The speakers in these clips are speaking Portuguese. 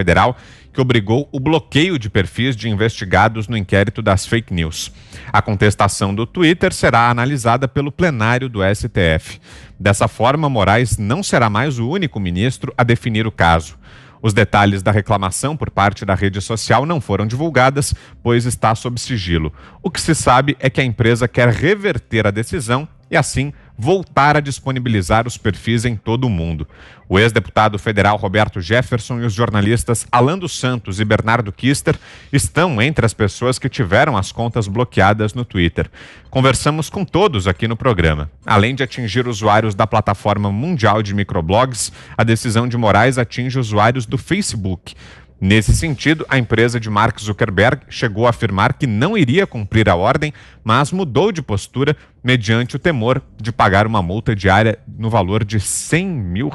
Federal, que obrigou o bloqueio de perfis de investigados no inquérito das fake news. A contestação do Twitter será analisada pelo plenário do STF. Dessa forma, Moraes não será mais o único ministro a definir o caso. Os detalhes da reclamação por parte da rede social não foram divulgadas, pois está sob sigilo. O que se sabe é que a empresa quer reverter a decisão e, assim, voltar a disponibilizar os perfis em todo o mundo. O ex-deputado federal Roberto Jefferson e os jornalistas Alan dos Santos e Bernardo Kister estão entre as pessoas que tiveram as contas bloqueadas no Twitter. Conversamos com todos aqui no programa. Além de atingir usuários da plataforma mundial de microblogs, a decisão de Moraes atinge usuários do Facebook. Nesse sentido, a empresa de Mark Zuckerberg chegou a afirmar que não iria cumprir a ordem, mas mudou de postura mediante o temor de pagar uma multa diária no valor de R$100 mil.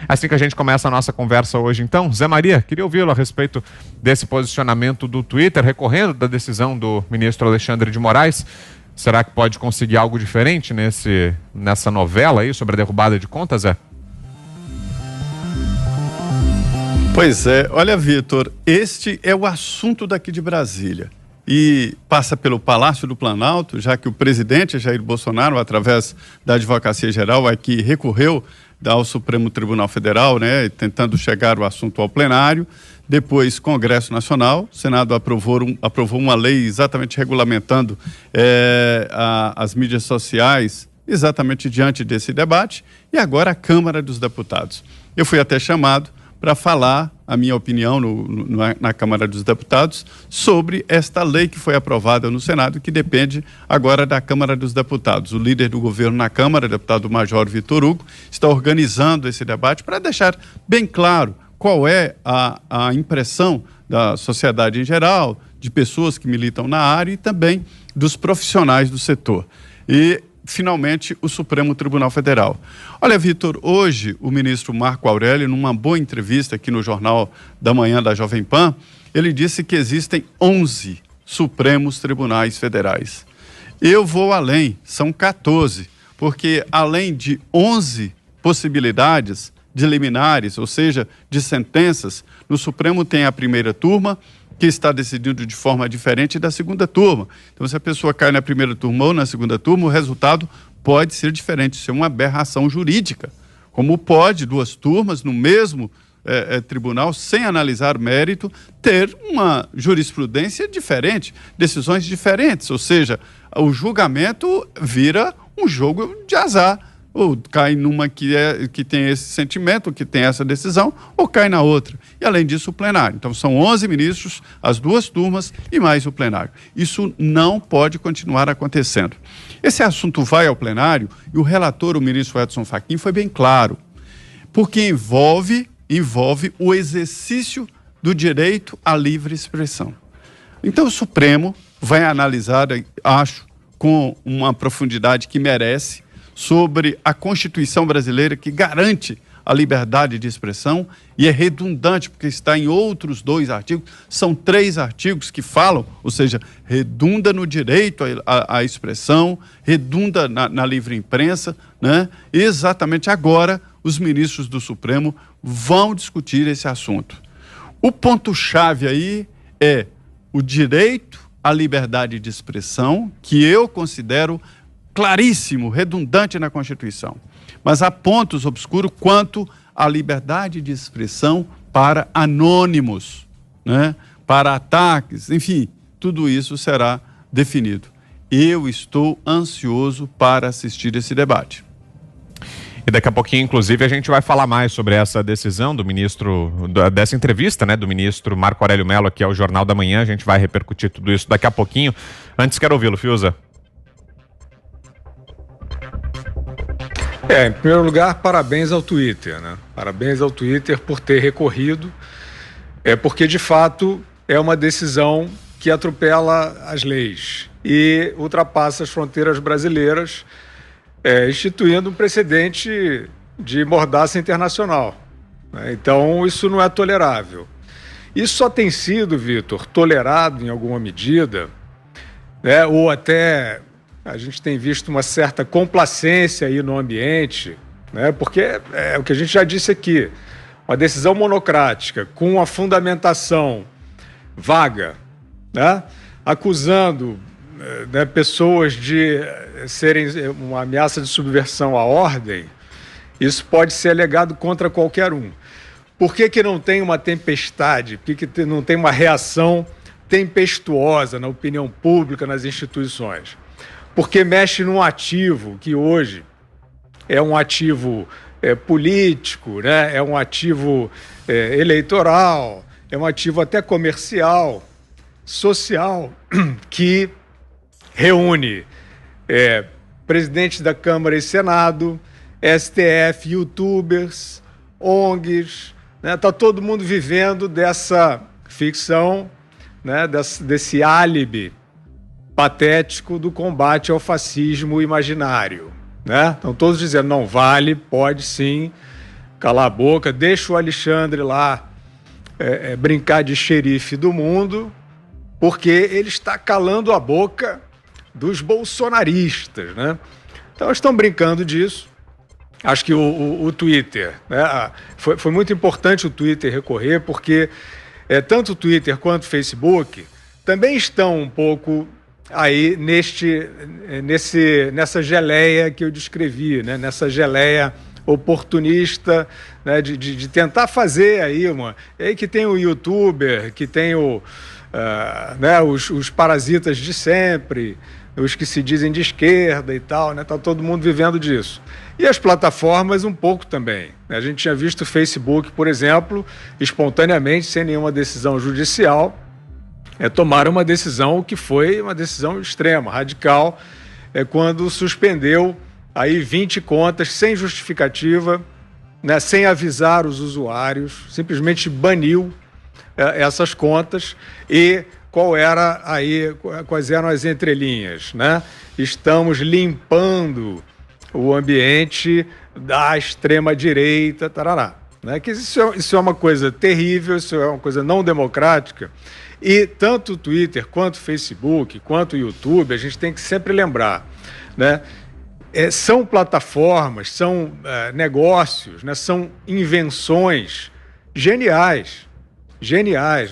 Assim que a gente começa a nossa conversa hoje, então, Zé Maria, queria ouvi-lo a respeito desse posicionamento do Twitter, recorrendo da decisão do ministro Alexandre de Moraes. Será que pode conseguir algo diferente nessa novela aí sobre a derrubada de contas, Zé? Pois é, olha, Vitor, este é o assunto daqui de Brasília e passa pelo Palácio do Planalto, já que o presidente Jair Bolsonaro, através da Advocacia Geral, aqui recorreu ao Supremo Tribunal Federal, né, tentando chegar o assunto ao plenário. Depois, Congresso Nacional, o Senado aprovou uma lei exatamente regulamentando as mídias sociais, exatamente diante desse debate, e agora a Câmara dos Deputados. Eu fui até chamado para falar a minha opinião na Câmara dos Deputados sobre esta lei que foi aprovada no Senado, que depende agora da Câmara dos Deputados. O líder do governo na Câmara, deputado Major Vitor Hugo, está organizando esse debate para deixar bem claro qual é a impressão da sociedade em geral, de pessoas que militam na área e também dos profissionais do setor. E finalmente, o Supremo Tribunal Federal. Olha, Vitor, hoje o ministro Marco Aurélio, numa boa entrevista aqui no Jornal da Manhã da Jovem Pan, ele disse que existem 11 Supremos Tribunais Federais. Eu vou além, são 14, porque além de 11 possibilidades de liminares, ou seja, de sentenças, no Supremo tem a primeira turma, que está decidindo de forma diferente da segunda turma. Então, se a pessoa cai na primeira turma ou na segunda turma, o resultado pode ser diferente. Isso é uma aberração jurídica. Como pode duas turmas no mesmo tribunal, sem analisar mérito, ter uma jurisprudência diferente, decisões diferentes. Ou seja, o julgamento vira um jogo de azar. Ou cai numa que tem esse sentimento, que tem essa decisão, ou cai na outra. E, além disso, o plenário. Então, são 11 ministros, as duas turmas e mais o plenário. Isso não pode continuar acontecendo. Esse assunto vai ao plenário e o relator, o ministro Edson Fachin, foi bem claro, porque envolve o exercício do direito à livre expressão. Então, o Supremo vai analisar, acho, com uma profundidade que merece, sobre a Constituição brasileira, que garante a liberdade de expressão e é redundante, porque está em outros 2 artigos, são 3 artigos que falam, ou seja, redunda no direito à expressão, redunda na livre imprensa, né? Exatamente agora, os ministros do Supremo vão discutir esse assunto. O ponto-chave aí é o direito à liberdade de expressão, que eu considero claríssimo, redundante na Constituição. Mas há pontos obscuros quanto à liberdade de expressão para anônimos, né? Para ataques, enfim, tudo isso será definido. Eu estou ansioso para assistir esse debate. E daqui a pouquinho, inclusive, a gente vai falar mais sobre essa decisão do ministro, dessa entrevista, né, do ministro Marco Aurélio Mello aqui ao Jornal da Manhã. A gente vai repercutir tudo isso daqui a pouquinho. Antes, quero ouvi-lo, Fiuza. Em primeiro lugar, parabéns ao Twitter, né? Parabéns ao Twitter por ter recorrido, porque de fato é uma decisão que atropela as leis e ultrapassa as fronteiras brasileiras, instituindo um precedente de mordaça internacional, né? Então, isso não é tolerável. Isso só tem sido, Vitor, tolerado em alguma medida, né? Ou até a gente tem visto uma certa complacência aí no ambiente, né? Porque é o que a gente já disse aqui, uma decisão monocrática com a fundamentação vaga, né, acusando pessoas de serem uma ameaça de subversão à ordem, isso pode ser alegado contra qualquer um. Por que não tem uma tempestade? Por que não tem uma reação tempestuosa na opinião pública, nas instituições? Porque mexe num ativo que hoje é um ativo político, né? É um ativo eleitoral, é um ativo até comercial, social, que reúne presidentes da Câmara e Senado, STF, youtubers, ONGs, né? Tá todo mundo vivendo dessa ficção, né? Desse álibi patético do combate ao fascismo imaginário, né? Estão todos dizendo, não vale, pode sim, calar a boca, deixa o Alexandre lá brincar de xerife do mundo, porque ele está calando a boca dos bolsonaristas, né? Então estão brincando disso. Acho que o Twitter, né? Foi muito importante o Twitter recorrer, porque tanto o Twitter quanto o Facebook também estão um pouco aí nessa geleia que eu descrevi, né? Nessa geleia oportunista, né? de tentar fazer aí aí que tem o youtuber, que tem né? os parasitas de sempre, os que se dizem de esquerda e tal, né? Tá todo mundo vivendo disso. E as plataformas um pouco também, né? A gente tinha visto o Facebook, por exemplo, espontaneamente, sem nenhuma decisão judicial, tomaram uma decisão que foi uma decisão extrema, radical, quando suspendeu aí 20 contas sem justificativa, né? Sem avisar os usuários, simplesmente baniu essas contas. E quais eram as entrelinhas, né? Estamos limpando o ambiente da extrema-direita, tarará. Né? Que isso é uma coisa terrível, isso é uma coisa não democrática. E tanto o Twitter, quanto o Facebook, quanto o YouTube, a gente tem que sempre lembrar, né? São plataformas, são negócios, né? São invenções geniais,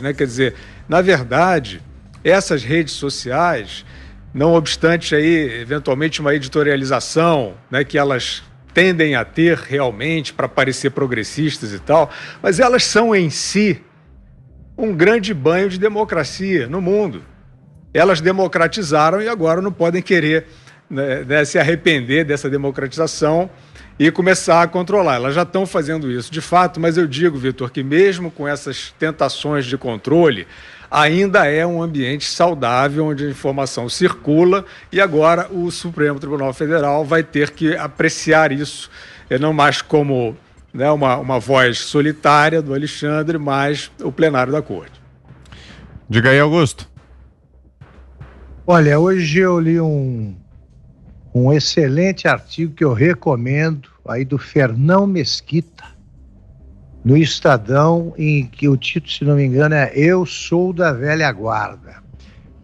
né? Quer dizer, na verdade, essas redes sociais, não obstante aí, eventualmente, uma editorialização, né, que elas tendem a ter realmente para parecer progressistas e tal, mas elas são em si um grande banho de democracia no mundo. Elas democratizaram e agora não podem querer, né, se arrepender dessa democratização e começar a controlar. Elas já estão fazendo isso, de fato, mas eu digo, Vitor, que mesmo com essas tentações de controle, ainda é um ambiente saudável, onde a informação circula, e agora o Supremo Tribunal Federal vai ter que apreciar isso, não mais como, né, uma voz solitária do Alexandre, mas o plenário da Corte. Diga aí, Augusto. Olha, hoje eu li um excelente artigo que eu recomendo, aí do Fernão Mesquita, no Estadão, em que o título, se não me engano, é Eu Sou da Velha Guarda.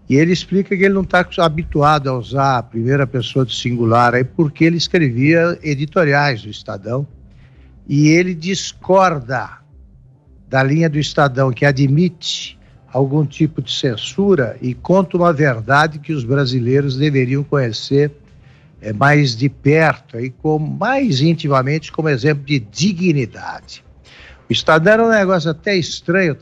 E ele explica que ele não está habituado a usar a primeira pessoa do singular, aí, porque ele escrevia editoriais do Estadão, e ele discorda da linha do Estadão, que admite algum tipo de censura e conta uma verdade que os brasileiros deveriam conhecer mais de perto, aí, mais intimamente, como exemplo de dignidade. O Estadão era um negócio até estranho.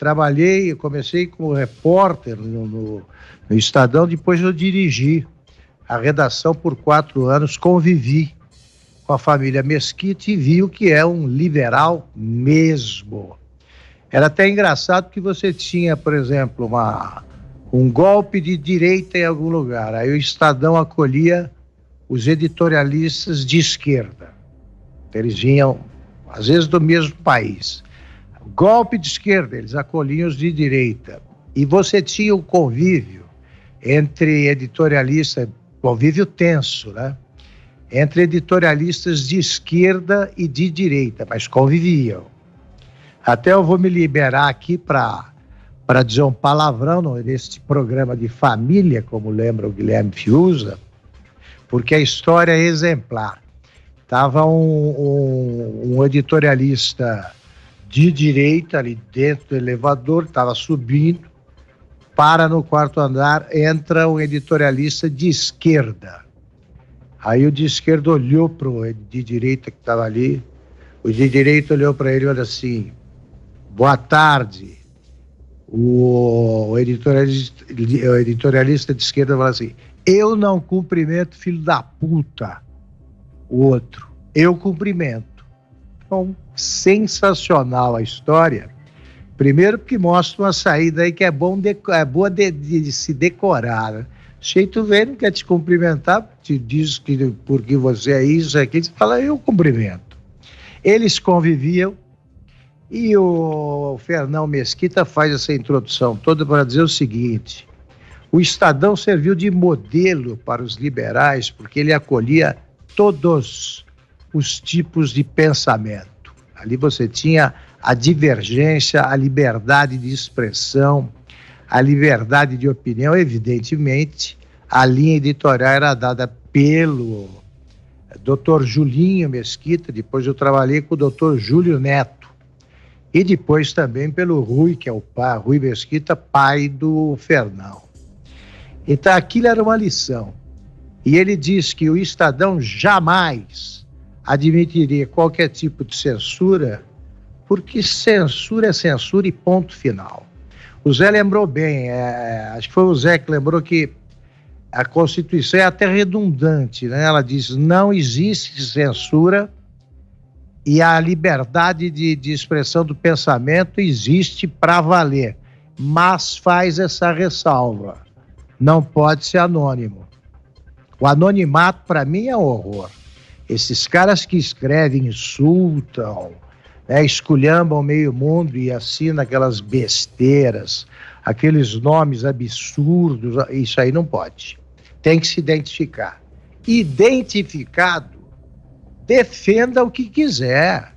Eu comecei como repórter no Estadão, depois eu dirigi a redação por 4 anos, convivi com a família Mesquita e vi o que é um liberal mesmo. Era até engraçado que você tinha, por exemplo, um golpe de direita em algum lugar, aí o Estadão acolhia os editorialistas de esquerda. Eles vinham, às vezes, do mesmo país. Golpe de esquerda, eles acolhiam os de direita. E você tinha um convívio entre editorialistas, convívio tenso, né? Entre editorialistas de esquerda e de direita, mas conviviam. Até eu vou me liberar aqui para dizer um palavrão neste programa de família, como lembra o Guilherme Fiuza, porque a história é exemplar. Estava um editorialista de direita, ali dentro do elevador, estava subindo, para no quarto andar, entra um editorialista de esquerda. Aí o de esquerda olhou para o de direita que estava ali, o de direita olhou para ele e olha assim, boa tarde. O editorialista de esquerda fala assim, eu não cumprimento filho da puta. O outro, eu cumprimento. Então, sensacional a história. Primeiro porque mostra uma saída aí que é boa de se decorar. Né? Se tu vem, não quer te cumprimentar, te diz que porque você é isso, é aquilo, você fala, eu cumprimento. Eles conviviam e o Fernão Mesquita faz essa introdução toda para dizer o seguinte, o Estadão serviu de modelo para os liberais porque ele acolhia todos os tipos de pensamento. Ali você tinha a divergência, a liberdade de expressão, a liberdade de opinião. Evidentemente, a linha editorial era dada pelo Dr. Julinho Mesquita, depois eu trabalhei com o Dr. Júlio Neto, e depois também pelo Rui, que é o pai, Rui Mesquita, pai do Fernão. Então aquilo era uma lição. E ele diz que o Estadão jamais admitiria qualquer tipo de censura, porque censura é censura e ponto final. O Zé lembrou bem, acho que foi o Zé que lembrou que a Constituição é até redundante, né? Ela diz, não existe censura e a liberdade de expressão do pensamento existe para valer, mas faz essa ressalva, não pode ser anônimo. O anonimato, para mim, é um horror. Esses caras que escrevem, insultam, né, esculhambam meio mundo e assinam aquelas besteiras, aqueles nomes absurdos, isso aí não pode. Tem que se identificar. Identificado, defenda o que quiser.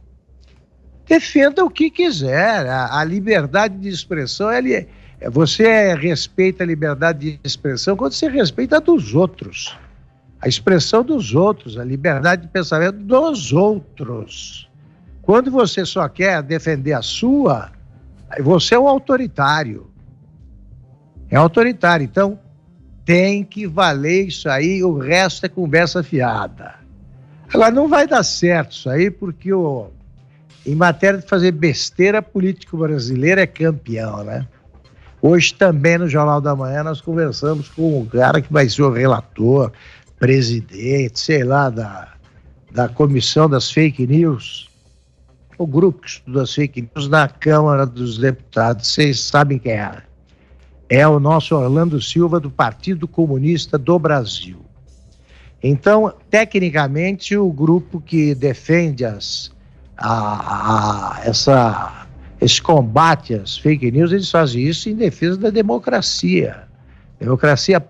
Defenda o que quiser. A liberdade de expressão, você respeita a liberdade de expressão quando você respeita a dos outros. A expressão dos outros, a liberdade de pensamento dos outros. Quando você só quer defender a sua, você é um autoritário. É autoritário. Então, tem que valer isso aí, o resto é conversa fiada. Agora, não vai dar certo isso aí, porque em matéria de fazer besteira, político brasileiro é campeão, né? Hoje também no Jornal da Manhã nós conversamos com um cara que vai ser o relator, presidente, sei lá, da comissão das fake news, o grupo que estuda as fake news na Câmara dos Deputados, vocês sabem quem é. É o nosso Orlando Silva do Partido Comunista do Brasil. Então, tecnicamente, o grupo que defende esse combate às fake news, eles fazem isso em defesa da democracia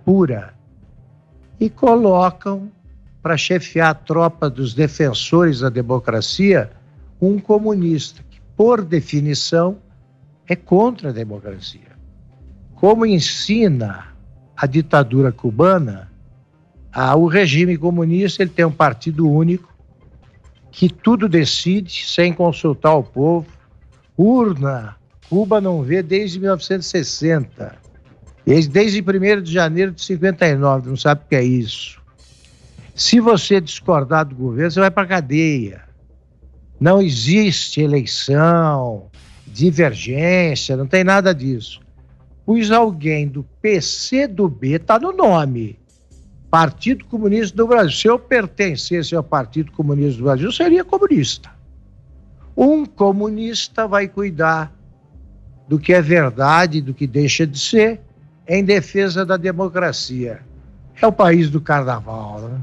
pura. E colocam para chefiar a tropa dos defensores da democracia um comunista, que, por definição, é contra a democracia. Como ensina a ditadura cubana, o regime comunista ele tem um partido único, que tudo decide sem consultar o povo. Urna, Cuba não vê desde 1960. Desde 1º de janeiro de 59, não sabe o que é isso. Se você discordar do governo, você vai para a cadeia. Não existe eleição, divergência, não tem nada disso. Pois alguém do PCdoB, está no nome, Partido Comunista do Brasil. Se eu pertencesse ao Partido Comunista do Brasil, eu seria comunista. Um comunista vai cuidar do que é verdade, do que deixa de ser, em defesa da democracia. É o país do carnaval, né?